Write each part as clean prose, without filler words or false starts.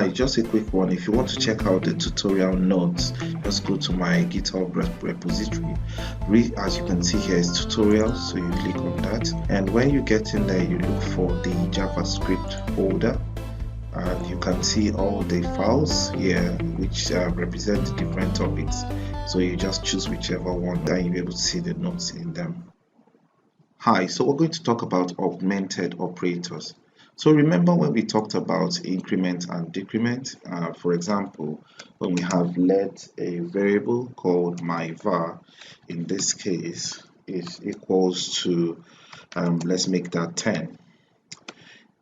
Hi, just a quick one. If you want to check out the tutorial notes, just go to my GitHub repository. As you can see here is tutorials, so you click on that, and when you get in there, you look for the JavaScript folder, and you can see all the files here which represent the different topics. So you just choose whichever one, then you'll be able to see the notes in them. Hi, so we're going to talk about augmented operators. So remember when we talked about increment and decrement, for example, when we have let a variable called my var, in this case, is equals to, let's make that 10.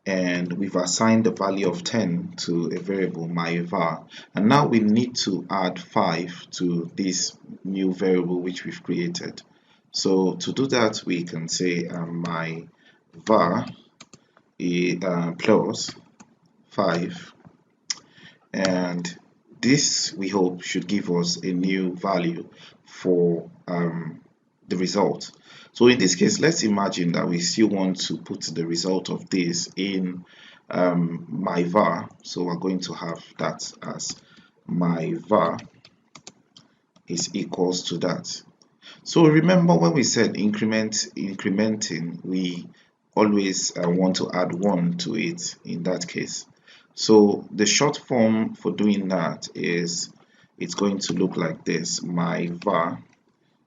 And we've assigned the value of 10 to a variable my var. And now we need to add 5 to this new variable which we've created. So to do that, we can say my var plus 5, and this we hope should give us a new value for the result. So in this case, let's imagine that we still want to put the result of this in my var. So we're going to have that as my var is equals to that. So remember when we said incrementing, we always want to add 1 to it in that case. So the short form for doing that is it's going to look like this, my var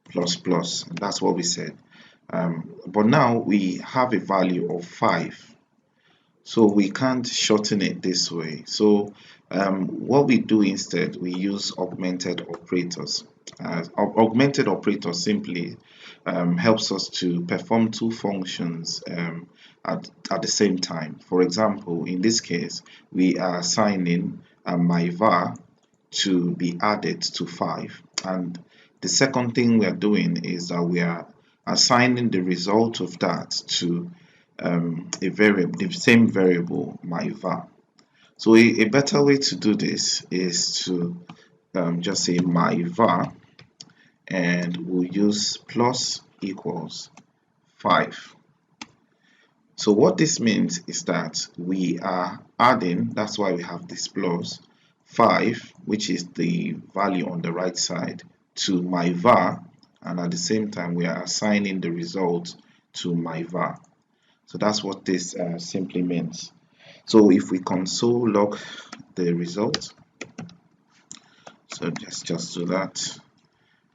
plus plus, and that's what we said. But now we have a value of 5, so we can't shorten it this way. So what we do instead, we use augmented operators. Augmented operator simply helps us to perform two functions at the same time. For example, in this case, we are assigning my var to be added to 5, and the second thing we are doing is that we are assigning the result of that to a variable, the same variable my var. So a better way to do this is to just say my var, and we'll use plus equals 5. So what this means is that we are adding, that's why we have this plus 5, which is the value on the right side, to my var, and at the same time we are assigning the result to my var. So that's what this simply means. So if we console log the result, so just do that,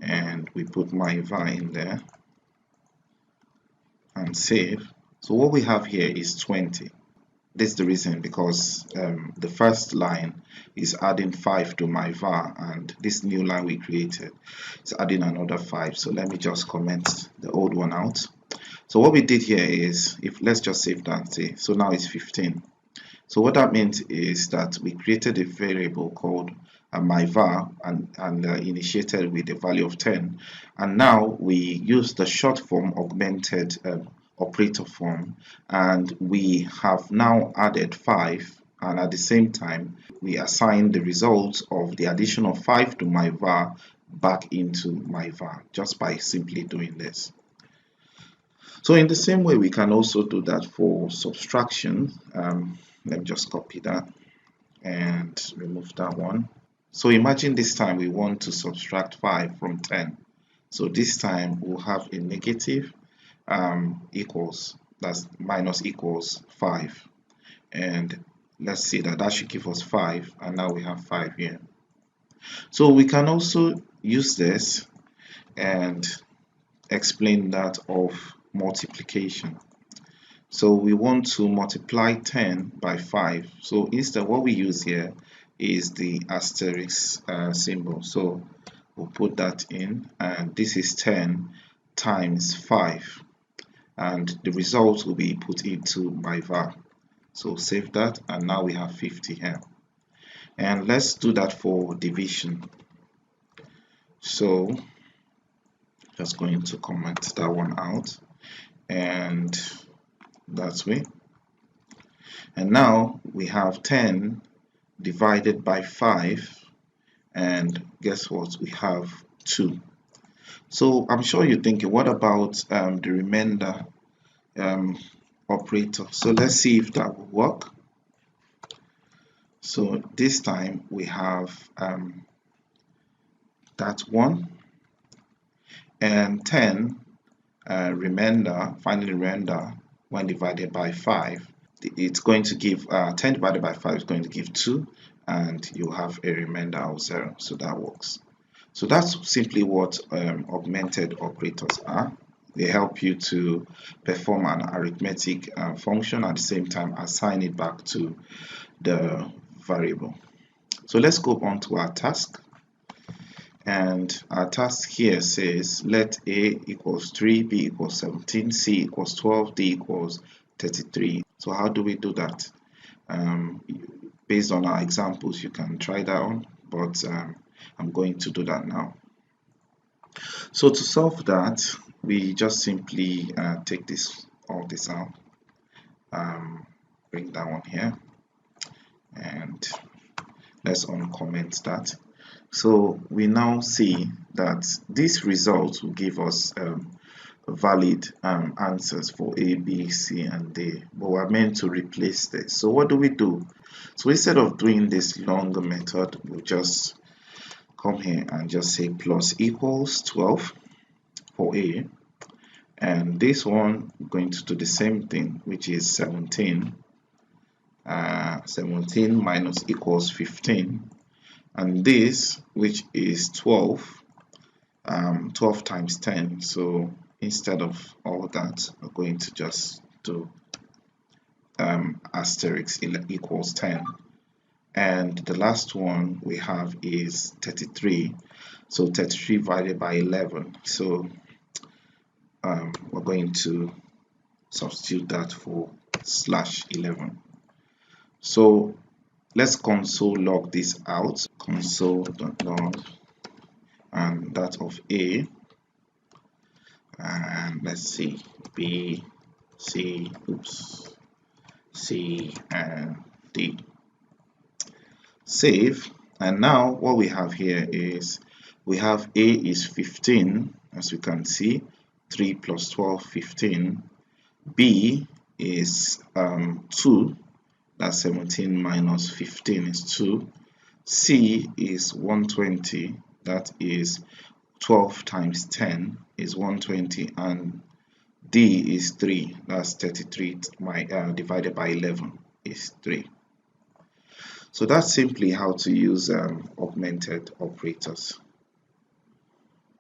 and we put my var in there and save. So what we have here is 20. This is the reason, because the first line is adding 5 to my var, and this new line we created is adding another 5. So let me just comment the old one out. So what we did here is, let's just save that, see, so now it's 15. So what that means is that we created a variable called my var and initiated with the value of 10, and now we use the short form augmented operator form, and we have now added 5, and at the same time we assign the result of the addition of 5 to my var back into my var, just by simply doing this. So in the same way, we can also do that for subtraction. Let me just copy that and remove that one. So imagine this time we want to subtract 5 from 10. So this time we'll have a negative equals, that's minus equals 5. And let's see that should give us 5, and now we have 5 here. So we can also use this and explain that of multiplication. So we want to multiply 10 by 5. So instead, what we use here is the asterisk symbol. So we'll put that in, and this is 10 times 5, and the result will be put into my var. So save that, and now we have 50 here. And let's do that for division. So just going to comment that one out, and that's way. And now we have 10 divided by 5, and guess what, we have 2. So I'm sure you're thinking, what about the remainder operator? So let's see if that will work. So this time we have that one, and 10 finally remainder when divided by 5, it's going to give 10 divided by 5 is going to give 2, and you have a remainder of 0. So that works. So that's simply what augmented operators are. They help you to perform an arithmetic function, at the same time assign it back to the variable. So let's go on to our task. And our task here says let A equals 3, B equals 17, C equals 12, D equals 33. So how do we do that? Based on our examples, you can try that on, but I'm going to do that now. So to solve that, we just simply take all this out, bring that one here, and let's uncomment that. So we now see that this result will give us valid answers for A, B, C, and D, but we're meant to replace this. So what do? So instead of doing this longer method, we'll just come here and just say plus equals 12 for A, and this one we're going to do the same thing, which is 17. 17 minus equals 15, and this, which is 12, 12 times 10. So instead of all that, we're going to just do asterisk equals 10. And the last one we have is 33. So 33 divided by 11. So we're going to substitute that for /11. So let's console log this out. Console.log and that of A, and let's see, B, C, C, and D. Save. And now what we have here is we have A is 15, as you can see, 3 plus 12, 15. B is 2, that's 17 minus 15 is 2. C is 120, that is 12 times 10 is 120, and D is 3, that's 33 divided by 11 is 3. So that's simply how to use augmented operators.